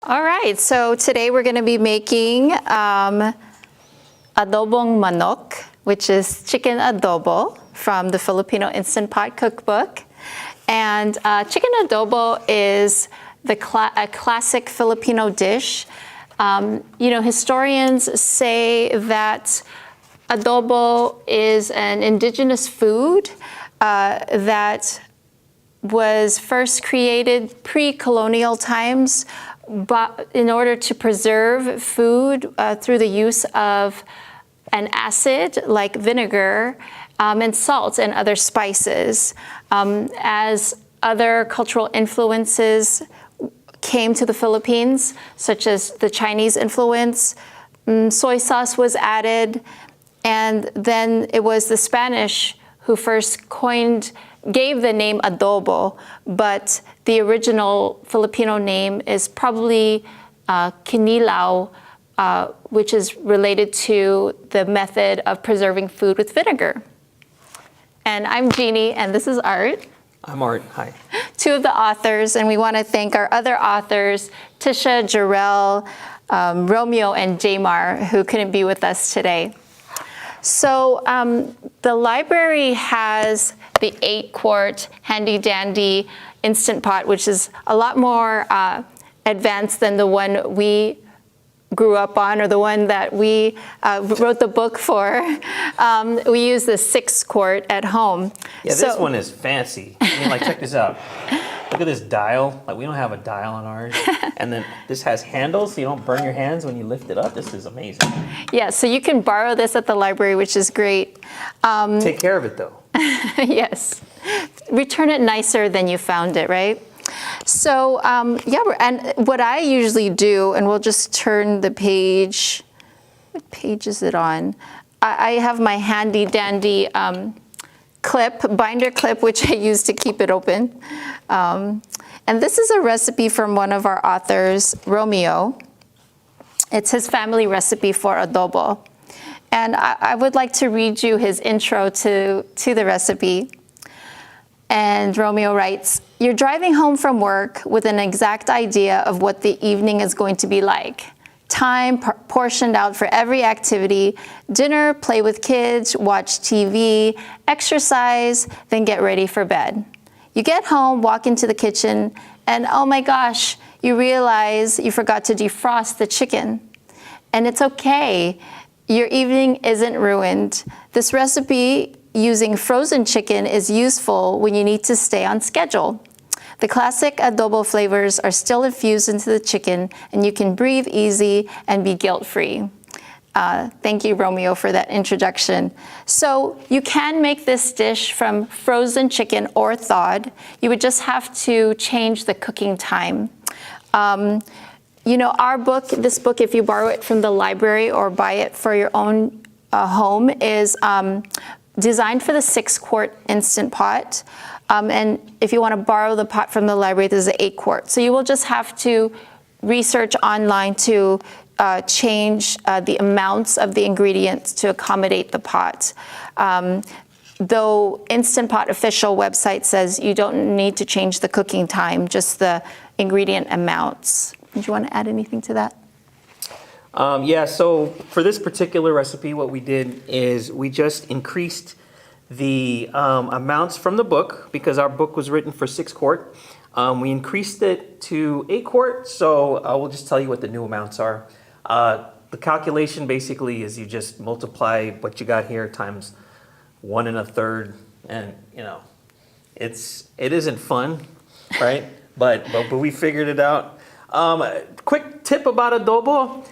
All right, so today we're going to be making adobong manok, which is chicken adobo from the Filipino Instant Pot Cookbook. And chicken adobo is a classic Filipino dish. Historians say that adobo is an indigenous food that was first created pre-colonial times, but in order to preserve food through the use of an acid like vinegar and salt and other spices. As other cultural influences came to the Philippines, such as the Chinese influence, soy sauce was added, and then it was the Spanish who first gave the name adobo, but the original Filipino name is probably kinilaw, which is related to the method of preserving food with vinegar. And I'm Jeannie, and this is Art. I'm Art, hi. Two of the authors, and we want to thank our other authors, Tisha, Jarrell, Romeo, and Jamar, who couldn't be with us today. So the library has the 8-quart handy-dandy Instant Pot, which is a lot more advanced than the one we grew up on, or the one that we wrote the book for. We use the 6-quart at home. Yeah, this one is fancy. I mean, check this out. Look at this dial. We don't have a dial on ours. And then this has handles so you don't burn your hands when you lift it up. This is amazing. Yeah, so you can borrow this at the library, which is great. Take care of it, though. Yes. Return it nicer than you found it, right? So, and what I usually do, and we'll just turn the page. What page is it on? I have my handy-dandy binder clip, which I use to keep it open. And this is a recipe from one of our authors, Romeo. It's his family recipe for adobo. And I would like to read you his intro to the recipe. And Romeo writes, "You're driving home from work with an exact idea of what the evening is going to be like. Time portioned out for every activity: dinner, play with kids, watch TV, exercise, then get ready for bed. You get home, walk into the kitchen, and oh my gosh, you realize you forgot to defrost the chicken. And it's okay. Your evening isn't ruined. This recipe using frozen chicken is useful when you need to stay on schedule. The classic adobo flavors are still infused into the chicken, and you can breathe easy and be guilt-free." Thank you, Romeo, for that introduction. So you can make this dish from frozen chicken or thawed. You would just have to change the cooking time. Our book, this book, if you borrow it from the library or buy it for your own home, is designed for the 6-quart Instant Pot. And if you want to borrow the pot from the library, this is an 8-quart. So you will just have to research online to change the amounts of the ingredients to accommodate the pot. Though Instant Pot official website says you don't need to change the cooking time, just the ingredient amounts. Do you want to add anything to that? Yeah, so for this particular recipe, what we did is we just increased the amounts from the book, because our book was written for 6-quart. We increased it to 8-quart, so we'll just tell you what the new amounts are. The calculation basically is you just multiply what you got here times 1 1/3, and it isn't fun, right? but we figured it out. Quick tip about adobo.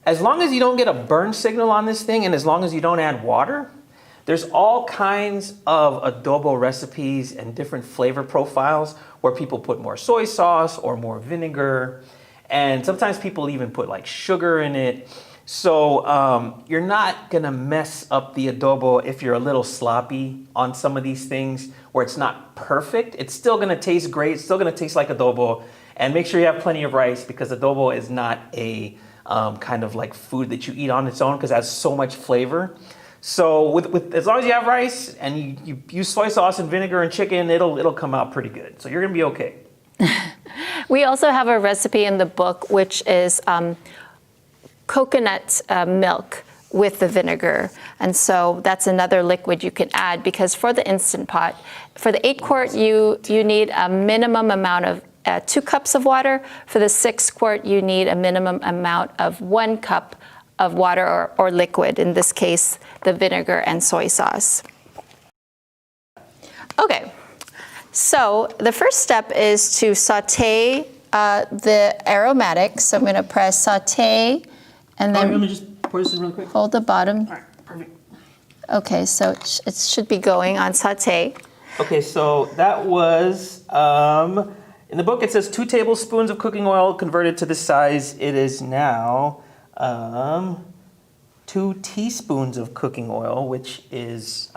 As long as you don't get a burn signal on this thing, and as long as you don't add water, there's all kinds of adobo recipes and different flavor profiles where people put more soy sauce or more vinegar, and sometimes people even put sugar in it. So you're not gonna mess up the adobo if you're a little sloppy on some of these things where it's not perfect. It's still gonna taste great, it's still gonna taste like adobo. And make sure you have plenty of rice, because adobo is not a kind of food that you eat on its own, because it has so much flavor. So as long as you have rice and you use soy sauce and vinegar and chicken, it'll come out pretty good. So you're gonna be okay. We also have a recipe in the book, which is coconut milk with the vinegar. And so that's another liquid you can add, because for the Instant Pot, for the 8-quart, you need a minimum amount of 2 cups of water. For the 6-quart, you need a minimum amount of 1 cup of water or liquid, in this case, the vinegar and soy sauce. Okay, so the first step is to saute the aromatics. So I'm going to press saute and then let me just pour this in real quick. hold the bottom. All right, perfect. Okay, so it should be going on saute. Okay, so that was, in the book it says 2 tablespoons of cooking oil converted to this size. It is now 2 teaspoons of cooking oil, which is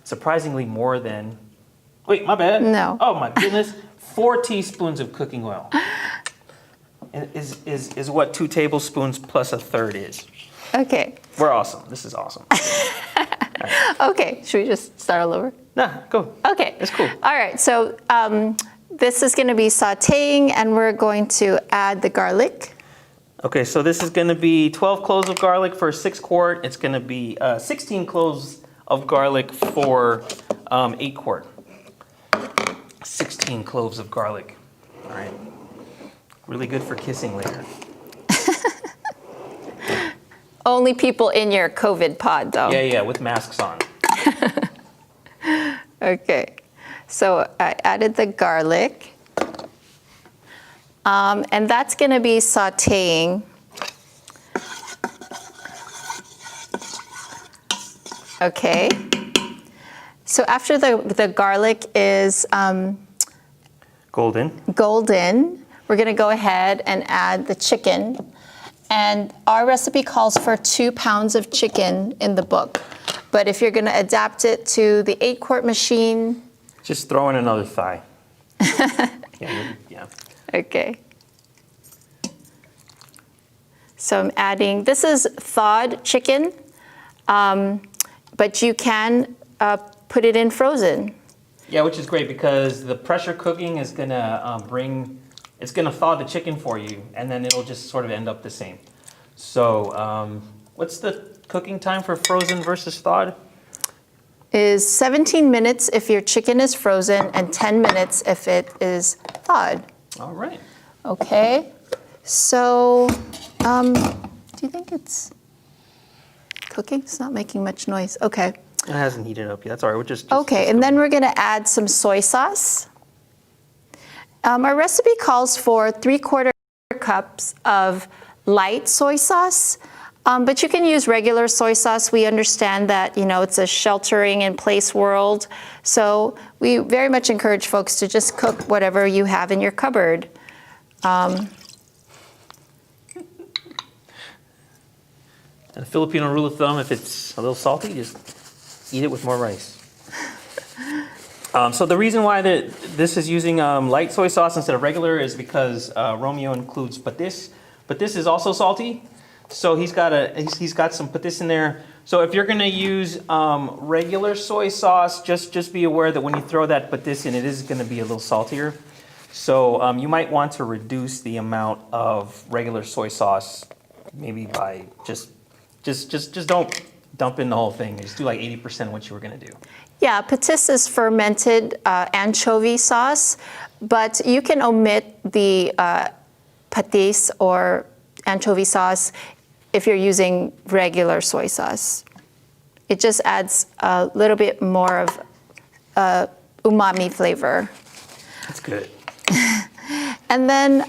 surprisingly more than, wait, my bad. No. Oh my goodness, 4 teaspoons of cooking oil is what 2 tablespoons plus a third is. Okay. We're awesome. This is awesome. Okay, should we just start all over? Nah, go. Okay. It's cool. All right, so this is going to be sauteing, and we're going to add the garlic. Okay, so this is going to be 12 cloves of garlic for a 6-quart. It's going to be 16 cloves of garlic for 8-quart. 16 cloves of garlic. All right. Really good for kissing later. Only people in your COVID pod, though. Yeah, with masks on. Okay, so I added the garlic. And that's going to be sauteing. Okay. So after the garlic is golden, we're going to go ahead and add the chicken. And our recipe calls for 2 pounds of chicken in the book. But if you're going to adapt it to the 8-quart machine, just throw in another thigh. Yeah. Okay. So I'm adding, this is thawed chicken, but you can put it in frozen. Yeah, which is great because the pressure cooking is gonna it's gonna thaw the chicken for you, and then it'll just sort of end up the same. So what's the cooking time for frozen versus thawed? Is 17 minutes if your chicken is frozen and 10 minutes if it is thawed. All right. Okay, so do you think it's cooking? It's not making much noise. Okay. It hasn't heated up yet. That's all right. We're just okay, and then we're going to add some soy sauce. Our recipe calls for 3/4 cups of light soy sauce, but you can use regular soy sauce. We understand that, it's a sheltering in place world, so we very much encourage folks to just cook whatever you have in your cupboard. And a Filipino rule of thumb, if it's a little salty, just eat it with more rice. So the reason why this is using light soy sauce instead of regular is because Romeo includes patis. Patis is also salty, so he's got some patis in there. So if you're gonna use regular soy sauce, just be aware that when you throw that patis in, it is gonna be a little saltier. So you might want to reduce the amount of regular soy sauce, maybe by just don't dump in the whole thing. Just do like 80% of what you were gonna do. Yeah, patis is fermented anchovy sauce, but you can omit the patis or anchovy sauce if you're using regular soy sauce. It just adds a little bit more of umami flavor. That's good. And then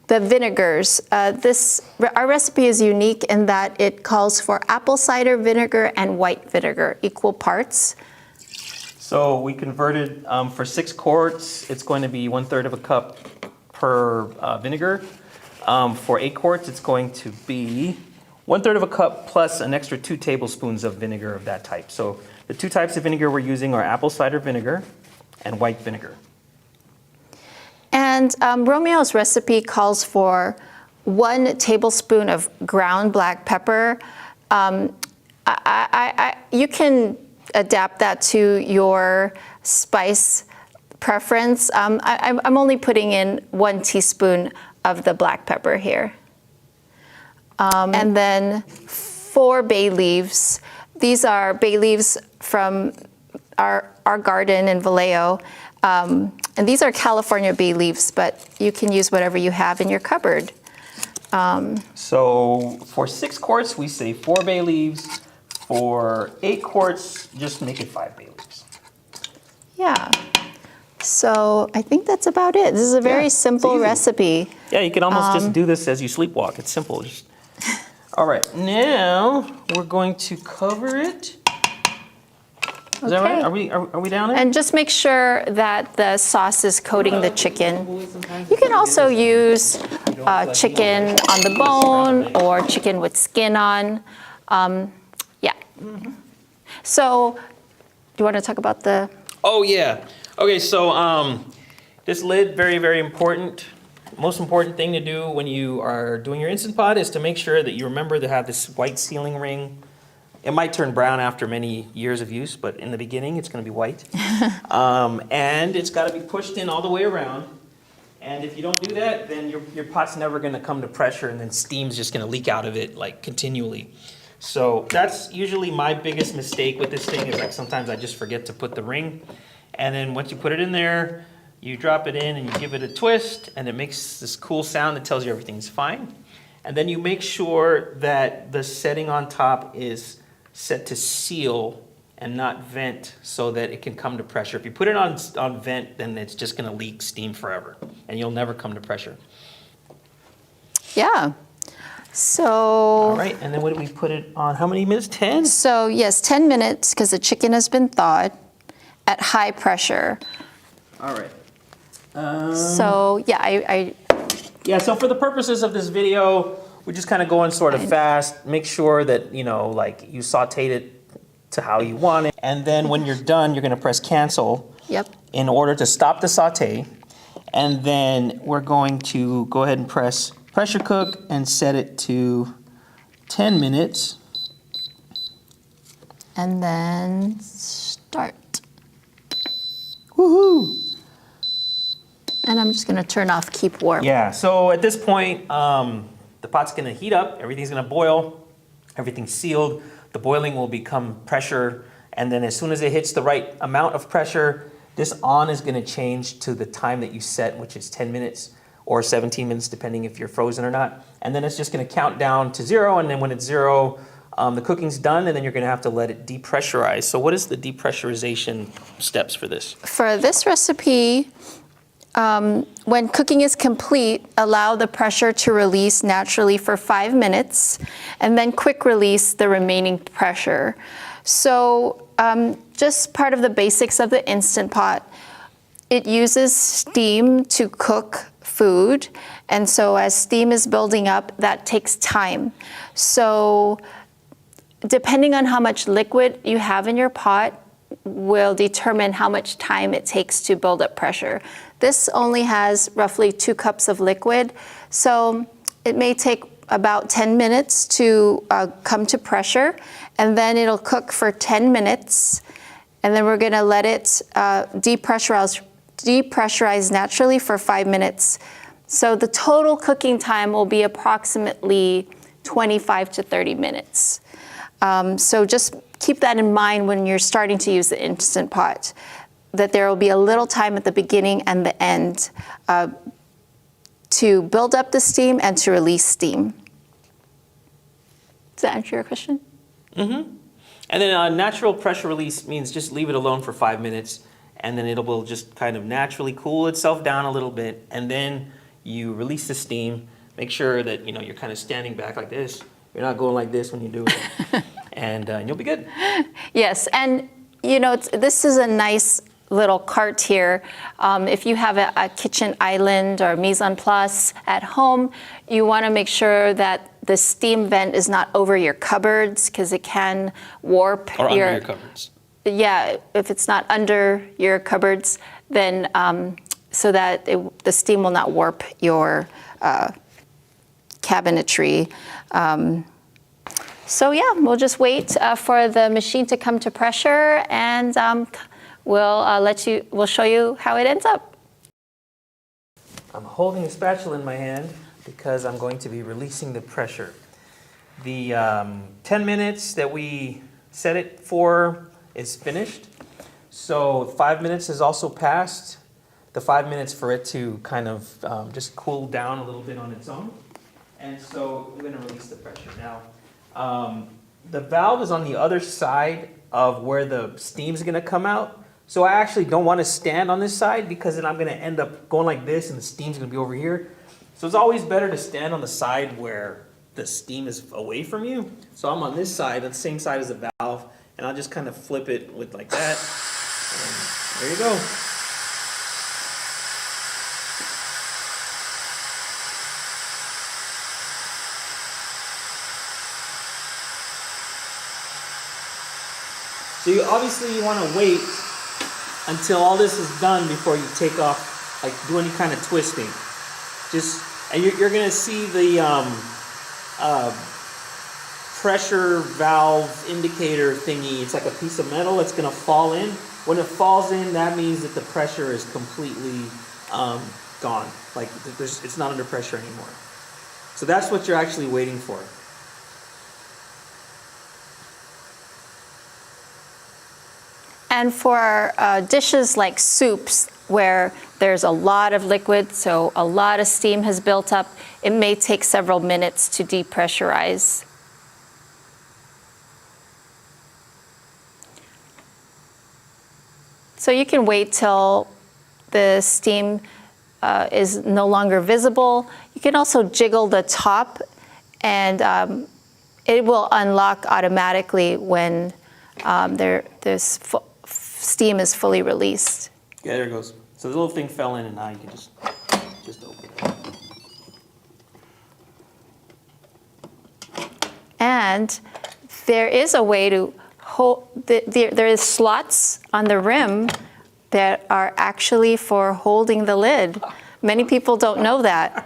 the vinegars. Our recipe is unique in that it calls for apple cider vinegar and white vinegar, equal parts. So we converted for 6 quarts, it's going to be 1/3 of a cup per vinegar. For 8 quarts, it's going to be 1/3 of a cup plus an extra 2 tablespoons of vinegar of that type. So the 2 types of vinegar we're using are apple cider vinegar and white vinegar. And Romeo's recipe calls for 1 tablespoon of ground black pepper. You can adapt that to your spice preference. I'm only putting in 1 teaspoon of the black pepper here. And then 4 bay leaves. These are bay leaves from our garden in Vallejo. And these are California bay leaves, but you can use whatever you have in your cupboard. So for 6 quarts, we say 4 bay leaves. For 8 quarts, just make it 5 bay leaves. Yeah. So I think that's about it. This is a very simple recipe. Yeah, you can almost just do this as you sleepwalk. It's simple. All right, now we're going to cover it. Is that right? Are we down there? And just make sure that the sauce is coating the chicken. You can also use chicken on the bone or chicken with skin on. Yeah. So, do you want to talk about the? Oh yeah. Okay, so this lid, very, very important. Most important thing to do when you are doing your Instant Pot is to make sure that you remember to have this white sealing ring. It might turn brown after many years of use, but in the beginning it's going to be white. And it's got to be pushed in all the way around. And if you don't do that, then your pot's never going to come to pressure, and then steam's just going to leak out of it like continually. So that's usually my biggest mistake with this thing, is like sometimes I just forget to put the ring. And then once you put it in there, you drop it in and you give it a twist, and it makes this cool sound that tells you everything's fine. And then you make sure that the setting on top is set to seal and not vent, so that it can come to pressure. If you put it on vent, then it's just gonna leak steam forever and you'll never come to pressure. Yeah. So. All right, and then what did we put it on? How many minutes? 10? So yes, 10 minutes, because the chicken has been thawed at high pressure. All right. So yeah, Yeah, so for the purposes of this video, we're just kind of going sort of fast. Make sure that, you know, like you sauteed it to how you want it. And then when you're done, you're going to press cancel. Yep. In order to stop the saute. And then we're going to go ahead and press pressure cook and set it to 10 minutes. And then start. Woohoo! And I'm just gonna turn off keep warm. Yeah, so at this point, the pot's gonna heat up, everything's gonna boil, everything's sealed, the boiling will become pressure, and then as soon as it hits the right amount of pressure, this on is gonna change to the time that you set, which is 10 minutes or 17 minutes, depending if you're frozen or not. And then it's just gonna count down to 0, and then when it's 0, the cooking's done, and then you're gonna have to let it depressurize. So what is the depressurization steps for this? For this recipe, when cooking is complete, allow the pressure to release naturally for 5 minutes, and then quick release the remaining pressure. So just part of the basics of the Instant Pot, it uses steam to cook food, and so as steam is building up, that takes time. So depending on how much liquid you have in your pot will determine how much time it takes to build up pressure. This only has roughly 2 cups of liquid, so it may take about 10 minutes to come to pressure, and then it'll cook for 10 minutes, and then we're gonna let it depressurize naturally for 5 minutes. So the total cooking time will be approximately 25 to 30 minutes. So just keep that in mind when you're starting to use the Instant Pot, that there will be a little time at the beginning and the end to build up the steam and to release steam. Does that answer your question? Mm-hmm. And then natural pressure release means just leave it alone for 5 minutes, and then it will just kind of naturally cool itself down a little bit, and then you release the steam. Make sure that you're kind of standing back like this. You're not going like this when you do it, and you'll be good. Yes, and this is a nice little cart here. If you have a kitchen island or mise en place at home, you want to make sure that the steam vent is not over your cupboards, because it can warp or under your cupboards. Yeah, if it's not under your cupboards, then so that the steam will not warp your cabinetry. So yeah, we'll just wait for the machine to come to pressure, and we'll show you how it ends up. I'm holding a spatula in my hand because I'm going to be releasing the pressure. The 10 minutes that we set it for is finished. So 5 minutes has also passed. The 5 minutes for it to kind of just cool down a little bit on its own. And so we're going to release the pressure. Now, the valve is on the other side of where the steam is going to come out. So I actually don't want to stand on this side because then I'm going to end up going like this and the steam's going to be over here. So it's always better to stand on the side where the steam is away from you. So I'm on this side, the same side as the valve, and I'll just kind of flip it with like that. And there you go. So you want to wait until all this is done before you take off, like do any kind of twisting. And you're going to see the pressure valve indicator thingy. It's like a piece of metal that's going to fall in. When it falls in, that means that the pressure is completely gone. Like it's not under pressure anymore. So that's what you're actually waiting for. And for dishes like soups, where there's a lot of liquid, so a lot of steam has built up, it may take several minutes to depressurize. So you can wait till the steam is no longer visible. You can also jiggle the top, and it will unlock automatically when there's steam is fully released. Yeah, there it goes. So the little thing fell in, and now you can just open it. And there is a way to hold, there is slots on the rim that are actually for holding the lid. Many people don't know that.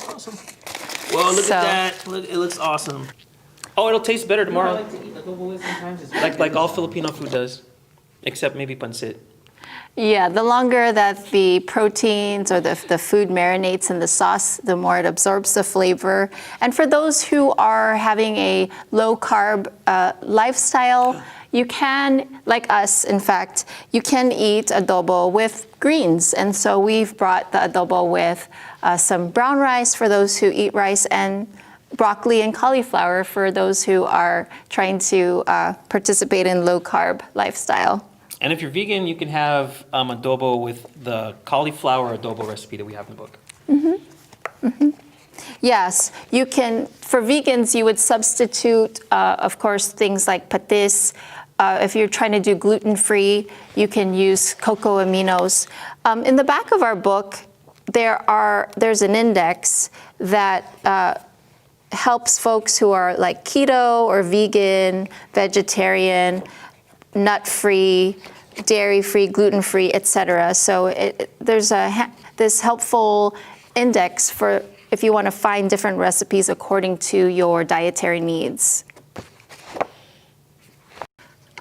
Awesome. Whoa, look at that. Look, it looks awesome. Oh, it'll taste better tomorrow. I like to eat adobo with sometimes. Like all Filipino food does, except maybe pancit. Yeah, the longer that the proteins or the food marinates in the sauce, the more it absorbs the flavor. And for those who are having a low-carb lifestyle, you can, like us, in fact, you can eat adobo with greens. And so we've brought the adobo with some brown rice for those who eat rice, and broccoli and cauliflower for those who are trying to participate in low-carb lifestyle. And if you're vegan, you can have adobo with the cauliflower adobo recipe that we have in the book. Mm-hmm. Mm-hmm. Yes, you can. For vegans, you would substitute, of course, things like patis. If you're trying to do gluten-free, you can use cocoa aminos. In the back of our book, there's an index that helps folks who are like keto or vegan, vegetarian, nut-free, dairy-free, gluten-free, etc. So there's this helpful index for if you want to find different recipes according to your dietary needs.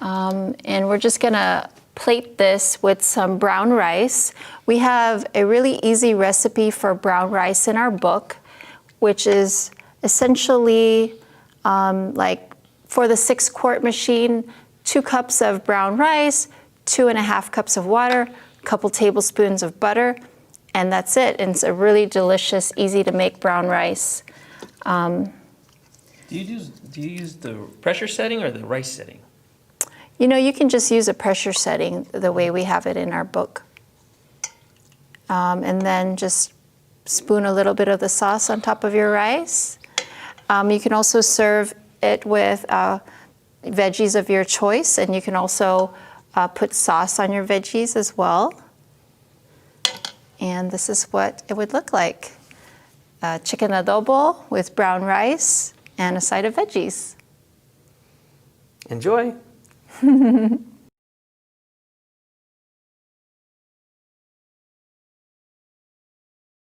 And we're just going to plate this with some brown rice. We have a really easy recipe for brown rice in our book, which is essentially like for the 6-quart machine, 2 cups of brown rice, 2.5 cups of water, a couple tablespoons of butter, and that's it. And it's a really delicious, easy to make brown rice. Do you use the pressure setting or the rice setting? You know, you can just use a pressure setting the way we have it in our book. And then just spoon a little bit of the sauce on top of your rice. You can also serve it with veggies of your choice, and you can also put sauce on your veggies as well. And this is what it would look like. Chicken adobo with brown rice and a side of veggies. Enjoy.